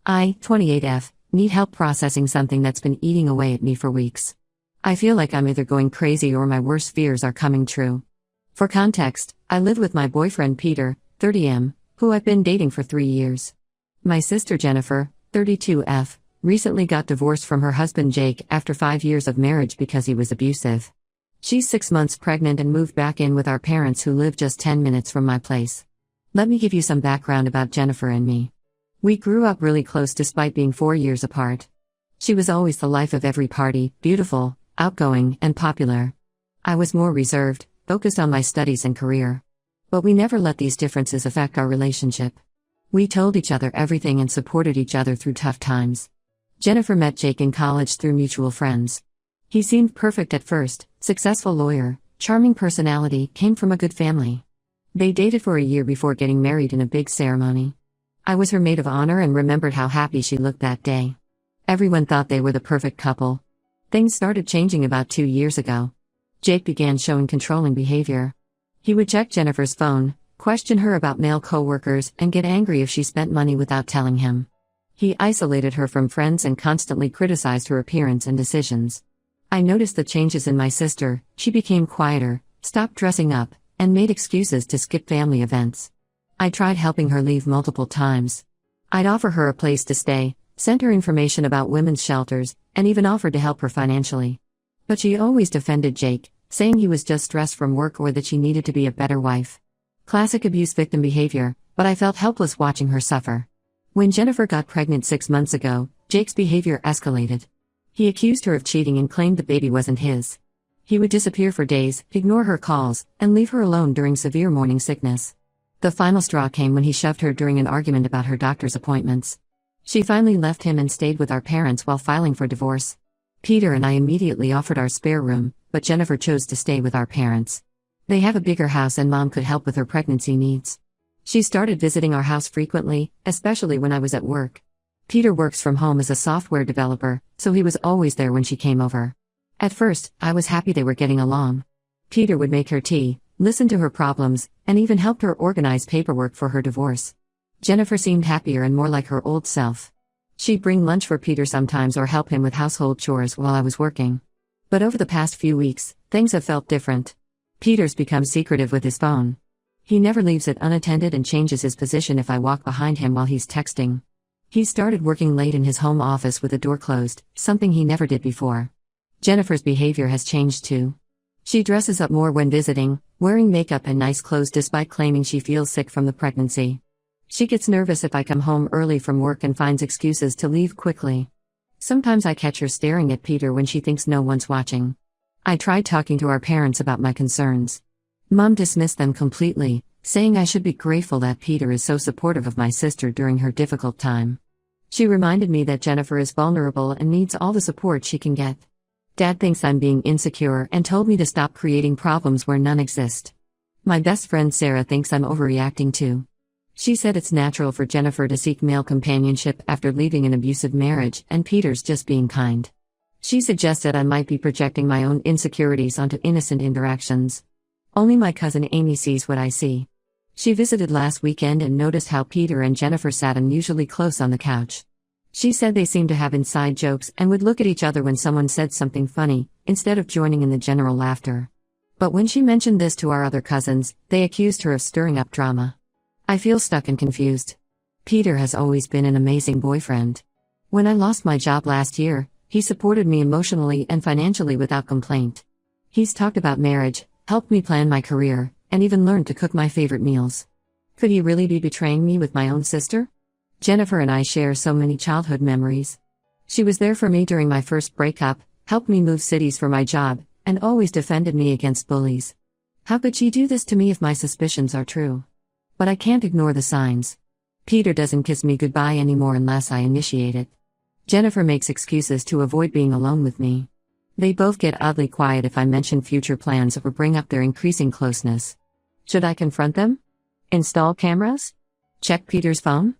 I, 28F, need help processing something that's been eating away at me for weeks. I feel like I'm either going crazy or my worst fears are coming true. For context, I live with my boyfriend Peter, 30M, who I've been dating for 3 years. My sister Jennifer, 32F, recently got divorced from her husband Jake after 5 years of marriage because he was abusive. She's 6 months pregnant and moved back in with our parents who live just 10 minutes from my place. Let me give you some background about Jennifer and me. We grew up really close despite being 4 years apart. She was always the life of every party, beautiful, outgoing, and popular. I was more reserved, focused on my studies and career. But we never let these differences affect our relationship. We told each other everything and supported each other through tough times. Jennifer met Jake in college through mutual friends. He seemed perfect at first, successful lawyer, charming personality, came from a good family. They dated for a year before getting married in a big ceremony. I was her maid of honor and remembered how happy she looked that day. Everyone thought they were the perfect couple. Things started changing about 2 years ago. Jake began showing controlling behavior. He would check Jennifer's phone, question her about male coworkers, and get angry if she spent money without telling him. He isolated her from friends and constantly criticized her appearance and decisions. I noticed the changes in my sister. She became quieter, stopped dressing up, and made excuses to skip family events. I tried helping her leave multiple times. I'd offer her a place to stay, sent her information about women's shelters, and even offered to help her financially. But she always defended Jake, saying he was just stressed from work or that she needed to be a better wife. Classic abuse victim behavior, but I felt helpless watching her suffer. When Jennifer got pregnant 6 months ago, Jake's behavior escalated. He accused her of cheating and claimed the baby wasn't his. He would disappear for days, ignore her calls, and leave her alone during severe morning sickness. The final straw came when he shoved her during an argument about her doctor's appointments. She finally left him and stayed with our parents while filing for divorce. Peter and I immediately offered our spare room, but Jennifer chose to stay with our parents. They have a bigger house and Mom could help with her pregnancy needs. She started visiting our house frequently, especially when I was at work. Peter works from home as a software developer, so he was always there when she came over. At first, I was happy they were getting along. Peter would make her tea, listen to her problems, and even helped her organize paperwork for her divorce. Jennifer seemed happier and more like her old self. She'd bring lunch for Peter sometimes or help him with household chores while I was working. But over the past few weeks, things have felt different. Peter's become secretive with his phone. He never leaves it unattended and changes his position if I walk behind him while he's texting. He's started working late in his home office with the door closed, something he never did before. Jennifer's behavior has changed too. She dresses up more when visiting, wearing makeup and nice clothes despite claiming she feels sick from the pregnancy. She gets nervous if I come home early from work and finds excuses to leave quickly. Sometimes I catch her staring at Peter when she thinks no one's watching. I tried talking to our parents about my concerns. Mom dismissed them completely, saying I should be grateful that Peter is so supportive of my sister during her difficult time. She reminded me that Jennifer is vulnerable and needs all the support she can get. Dad thinks I'm being insecure and told me to stop creating problems where none exist. My best friend Sarah thinks I'm overreacting too. She said it's natural for Jennifer to seek male companionship after leaving an abusive marriage and Peter's just being kind. She suggested I might be projecting my own insecurities onto innocent interactions. Only my cousin Amy sees what I see. She visited last weekend and noticed how Peter and Jennifer sat unusually close on the couch. She said they seemed to have inside jokes and would look at each other when someone said something funny, instead of joining in the general laughter. But when she mentioned this to our other cousins, they accused her of stirring up drama. I feel stuck and confused. Peter has always been an amazing boyfriend. When I lost my job last year, he supported me emotionally and financially without complaint. He's talked about marriage, helped me plan my career, and even learned to cook my favorite meals. Could he really be betraying me with my own sister? Jennifer and I share so many childhood memories. She was there for me during my first breakup, helped me move cities for my job, and always defended me against bullies. How could she do this to me if my suspicions are true? But I can't ignore the signs. Peter doesn't kiss me goodbye anymore unless I initiate it. Jennifer makes excuses to avoid being alone with me. They both get oddly quiet if I mention future plans or bring up their increasing closeness. Should I confront them? Install cameras? Check Peter's phone?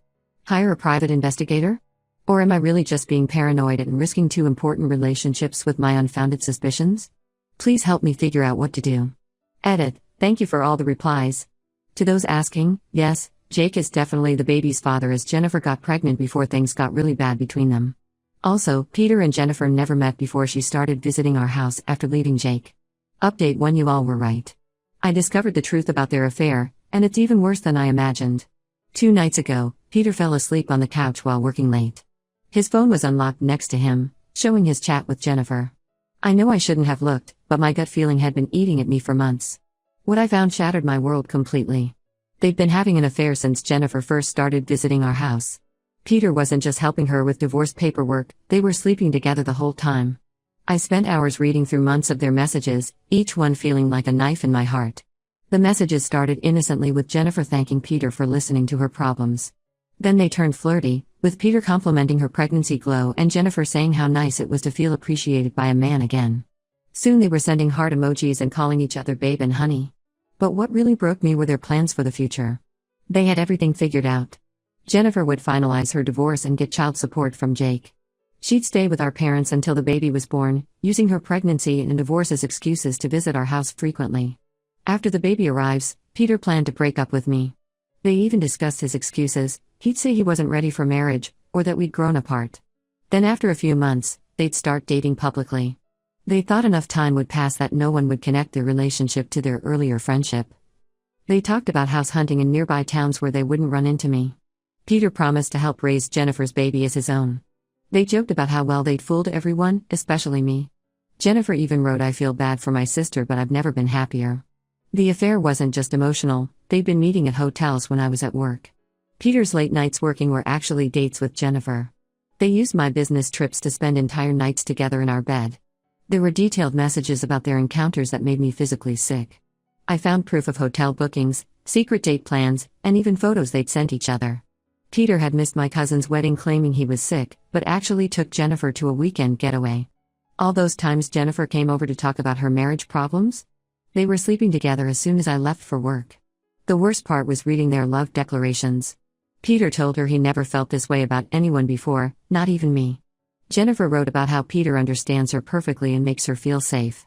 Hire a private investigator? Or am I really just being paranoid and risking 2 important relationships with my unfounded suspicions? Please help me figure out what to do. Edit. Thank you for all the replies. To those asking, yes, Jake is definitely the baby's father, as Jennifer got pregnant before things got really bad between them. Also, Peter and Jennifer never met before she started visiting our house after leaving Jake. Update 1: You all were right. I discovered the truth about their affair, and it's even worse than I imagined. 2 nights ago, Peter fell asleep on the couch while working late. His phone was unlocked next to him, showing his chat with Jennifer. I know I shouldn't have looked, but my gut feeling had been eating at me for months. What I found shattered my world completely. They'd been having an affair since Jennifer first started visiting our house. Peter wasn't just helping her with divorce paperwork, they were sleeping together the whole time. I spent hours reading through months of their messages, each one feeling like a knife in my heart. The messages started innocently with Jennifer thanking Peter for listening to her problems. Then they turned flirty, with Peter complimenting her pregnancy glow and Jennifer saying how nice it was to feel appreciated by a man again. Soon they were sending heart emojis and calling each other babe and honey. But what really broke me were their plans for the future. They had everything figured out. Jennifer would finalize her divorce and get child support from Jake. She'd stay with our parents until the baby was born, using her pregnancy and divorce as excuses to visit our house frequently. After the baby arrives, Peter planned to break up with me. They even discussed his excuses. He'd say he wasn't ready for marriage, or that we'd grown apart. Then after a few months, they'd start dating publicly. They thought enough time would pass that no one would connect their relationship to their earlier friendship. They talked about house hunting in nearby towns where they wouldn't run into me. Peter promised to help raise Jennifer's baby as his own. They joked about how well they'd fooled everyone, especially me. Jennifer even wrote, "I feel bad for my sister, but I've never been happier." The affair wasn't just emotional, they'd been meeting at hotels when I was at work. Peter's late nights working were actually dates with Jennifer. They used my business trips to spend entire nights together in our bed. There were detailed messages about their encounters that made me physically sick. I found proof of hotel bookings, secret date plans, and even photos they'd sent each other. Peter had missed my cousin's wedding claiming he was sick, but actually took Jennifer to a weekend getaway. All those times Jennifer came over to talk about her marriage problems? They were sleeping together as soon as I left for work. The worst part was reading their love declarations. Peter told her he never felt this way about anyone before, not even me. Jennifer wrote about how Peter understands her perfectly and makes her feel safe.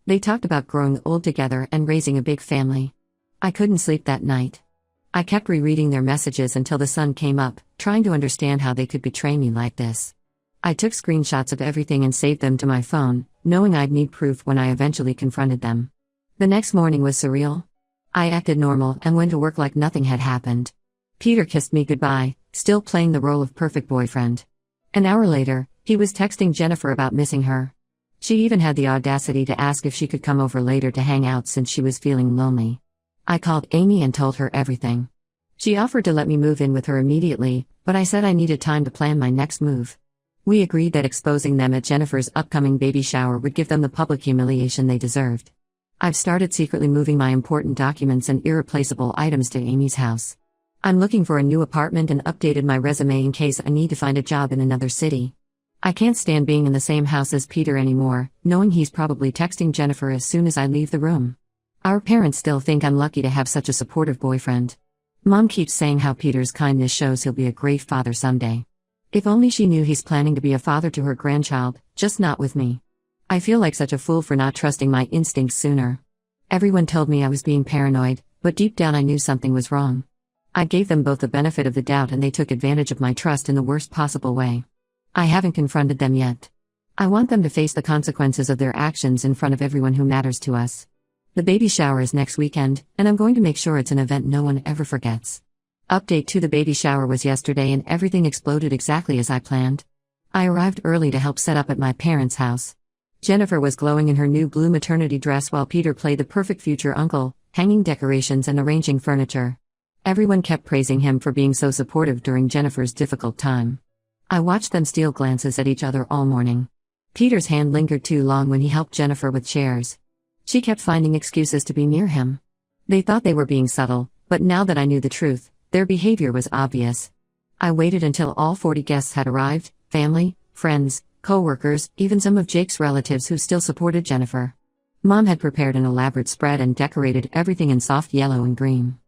They talked about growing old together and raising a big family. I couldn't sleep that night. I kept rereading their messages until the sun came up, trying to understand how they could betray me like this. I took screenshots of everything and saved them to my phone, knowing I'd need proof when I eventually confronted them. The next morning was surreal. I acted normal and went to work like nothing had happened. Peter kissed me goodbye, still playing the role of perfect boyfriend. An hour later, he was texting Jennifer about missing her. She even had the audacity to ask if she could come over later to hang out since she was feeling lonely. I called Amy and told her everything. She offered to let me move in with her immediately, but I said I needed time to plan my next move. We agreed that exposing them at Jennifer's upcoming baby shower would give them the public humiliation they deserved. I've started secretly moving my important documents and irreplaceable items to Amy's house. I'm looking for a new apartment and updated my resume in case I need to find a job in another city. I can't stand being in the same house as Peter anymore, knowing he's probably texting Jennifer as soon as I leave the room. Our parents still think I'm lucky to have such a supportive boyfriend. Mom keeps saying how Peter's kindness shows he'll be a great father someday. If only she knew he's planning to be a father to her grandchild, just not with me. I feel like such a fool for not trusting my instincts sooner. Everyone told me I was being paranoid, but deep down I knew something was wrong. I gave them both the benefit of the doubt and they took advantage of my trust in the worst possible way. I haven't confronted them yet. I want them to face the consequences of their actions in front of everyone who matters to us. The baby shower is next weekend, and I'm going to make sure it's an event no one ever forgets. Update 2: The baby shower was yesterday and everything exploded exactly as I planned. I arrived early to help set up at my parents' house. Jennifer was glowing in her new blue maternity dress while Peter played the perfect future uncle, hanging decorations and arranging furniture. Everyone kept praising him for being so supportive during Jennifer's difficult time. I watched them steal glances at each other all morning. Peter's hand lingered too long when he helped Jennifer with chairs. She kept finding excuses to be near him. They thought they were being subtle, but now that I knew the truth, their behavior was obvious. I waited until all 40 guests had arrived, family, friends, co-workers, even some of Jake's relatives who still supported Jennifer. Mom had prepared an elaborate spread and decorated everything in soft yellow and green.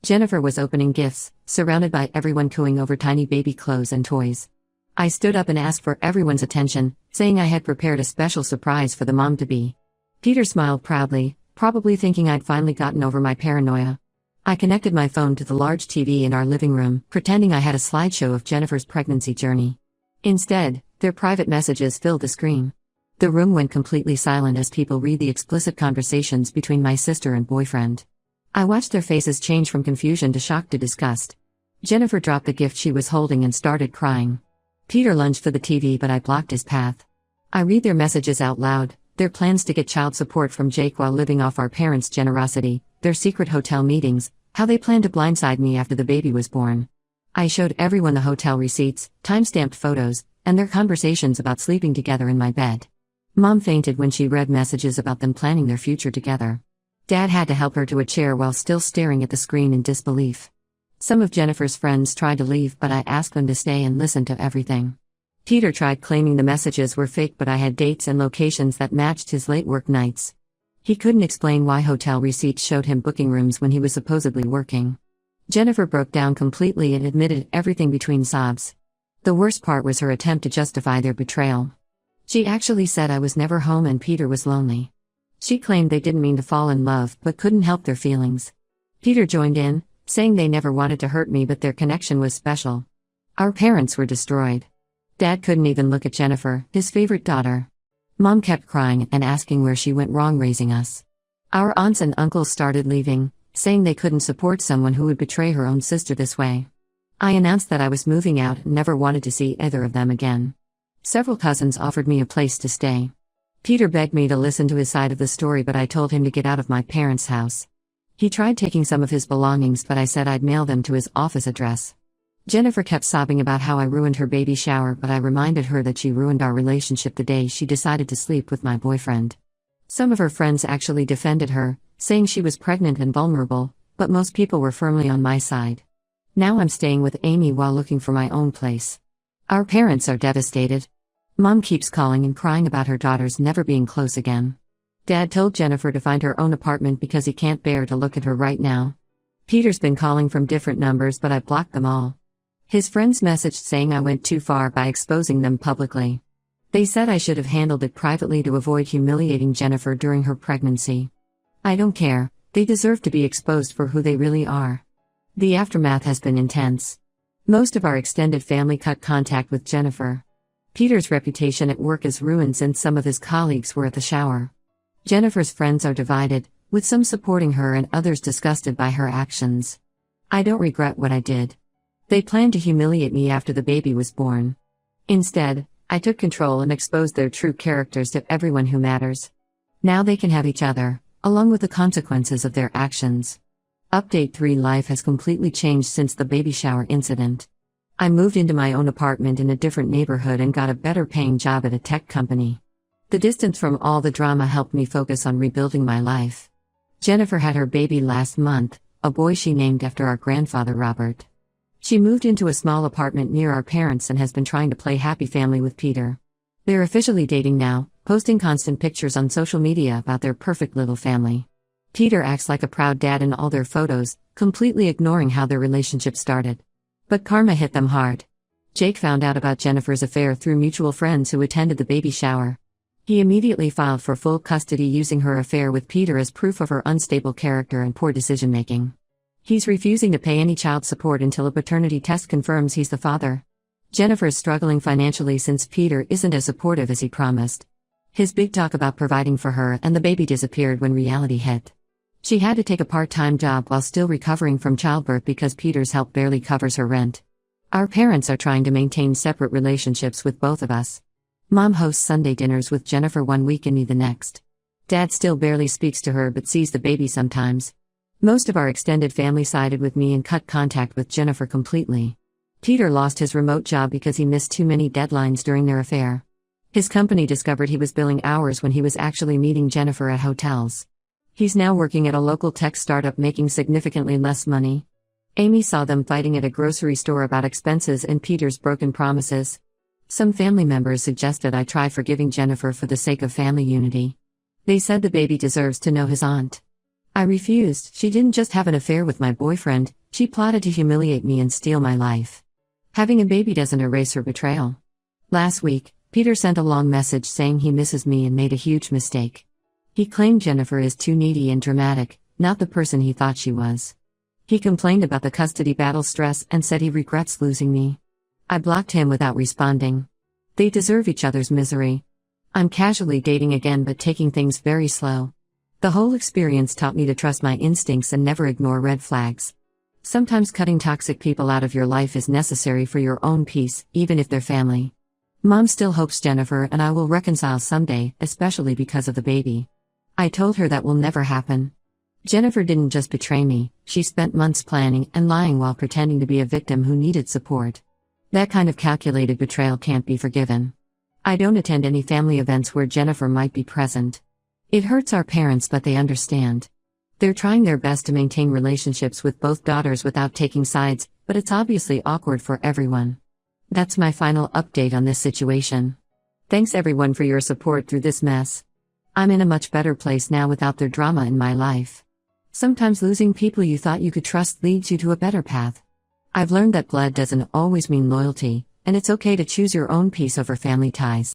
Jennifer was opening gifts, surrounded by everyone cooing over tiny baby clothes and toys. I stood up and asked for everyone's attention, saying I had prepared a special surprise for the mom-to-be. Peter smiled proudly, probably thinking I'd finally gotten over my paranoia. I connected my phone to the large TV in our living room, pretending I had a slideshow of Jennifer's pregnancy journey. Instead, their private messages filled the screen. The room went completely silent as people read the explicit conversations between my sister and boyfriend. I watched their faces change from confusion to shock to disgust. Jennifer dropped the gift she was holding and started crying. Peter lunged for the TV, but I blocked his path. I read their messages out loud, their plans to get child support from Jake while living off our parents' generosity, their secret hotel meetings, how they planned to blindside me after the baby was born. I showed everyone the hotel receipts, time-stamped photos, and their conversations about sleeping together in my bed. Mom fainted when she read messages about them planning their future together. Dad had to help her to a chair while still staring at the screen in disbelief. Some of Jennifer's friends tried to leave, but I asked them to stay and listen to everything. Peter tried claiming the messages were fake, but I had dates and locations that matched his late work nights. He couldn't explain why hotel receipts showed him booking rooms when he was supposedly working. Jennifer broke down completely and admitted everything between sobs. The worst part was her attempt to justify their betrayal. She actually said I was never home and Peter was lonely. She claimed they didn't mean to fall in love but couldn't help their feelings. Peter joined in, saying they never wanted to hurt me but their connection was special. Our parents were destroyed. Dad couldn't even look at Jennifer, his favorite daughter. Mom kept crying and asking where she went wrong raising us. Our aunts and uncles started leaving, saying they couldn't support someone who would betray her own sister this way. I announced that I was moving out and never wanted to see either of them again. Several cousins offered me a place to stay. Peter begged me to listen to his side of the story, but I told him to get out of my parents' house. He tried taking some of his belongings, but I said I'd mail them to his office address. Jennifer kept sobbing about how I ruined her baby shower, but I reminded her that she ruined our relationship the day she decided to sleep with my boyfriend. Some of her friends actually defended her, saying she was pregnant and vulnerable, but most people were firmly on my side. Now I'm staying with Amy while looking for my own place. Our parents are devastated. Mom keeps calling and crying about her daughters never being close again. Dad told Jennifer to find her own apartment because he can't bear to look at her right now. Peter's been calling from different numbers, but I blocked them all. His friends messaged saying I went too far by exposing them publicly. They said I should have handled it privately to avoid humiliating Jennifer during her pregnancy. I don't care, they deserve to be exposed for who they really are. The aftermath has been intense. Most of our extended family cut contact with Jennifer. Peter's reputation at work is ruined since some of his colleagues were at the shower. Jennifer's friends are divided, with some supporting her and others disgusted by her actions. I don't regret what I did. They planned to humiliate me after the baby was born. Instead, I took control and exposed their true characters to everyone who matters. Now they can have each other, along with the consequences of their actions. Update 3: Life has completely changed since the baby shower incident. I moved into my own apartment in a different neighborhood and got a better paying job at a tech company. The distance from all the drama helped me focus on rebuilding my life. Jennifer had her baby last month, a boy she named after our grandfather Robert. She moved into a small apartment near our parents and has been trying to play happy family with Peter. They're officially dating now, posting constant pictures on social media about their perfect little family. Peter acts like a proud dad in all their photos, completely ignoring how their relationship started. But karma hit them hard. Jake found out about Jennifer's affair through mutual friends who attended the baby shower. He immediately filed for full custody using her affair with Peter as proof of her unstable character and poor decision-making. He's refusing to pay any child support until a paternity test confirms he's the father. Jennifer is struggling financially since Peter isn't as supportive as he promised. His big talk about providing for her and the baby disappeared when reality hit. She had to take a part-time job while still recovering from childbirth because Peter's help barely covers her rent. Our parents are trying to maintain separate relationships with both of us. Mom hosts Sunday dinners with Jennifer one week and me the next. Dad still barely speaks to her but sees the baby sometimes. Most of our extended family sided with me and cut contact with Jennifer completely. Peter lost his remote job because he missed too many deadlines during their affair. His company discovered he was billing hours when he was actually meeting Jennifer at hotels. He's now working at a local tech startup making significantly less money. Amy saw them fighting at a grocery store about expenses and Peter's broken promises. Some family members suggested I try forgiving Jennifer for the sake of family unity. They said the baby deserves to know his aunt. I refused. She didn't just have an affair with my boyfriend, she plotted to humiliate me and steal my life. Having a baby doesn't erase her betrayal. Last week, Peter sent a long message saying he misses me and made a huge mistake. He claimed Jennifer is too needy and dramatic, not the person he thought she was. He complained about the custody battle stress and said he regrets losing me. I blocked him without responding. They deserve each other's misery. I'm casually dating again but taking things very slow. The whole experience taught me to trust my instincts and never ignore red flags. Sometimes cutting toxic people out of your life is necessary for your own peace, even if they're family. Mom still hopes Jennifer and I will reconcile someday, especially because of the baby. I told her that will never happen. Jennifer didn't just betray me, she spent months planning and lying while pretending to be a victim who needed support. That kind of calculated betrayal can't be forgiven. I don't attend any family events where Jennifer might be present. It hurts our parents, but they understand. They're trying their best to maintain relationships with both daughters without taking sides, but it's obviously awkward for everyone. That's my final update on this situation. Thanks everyone for your support through this mess. I'm in a much better place now without their drama in my life. Sometimes losing people you thought you could trust leads you to a better path. I've learned that blood doesn't always mean loyalty, and it's okay to choose your own peace over family ties.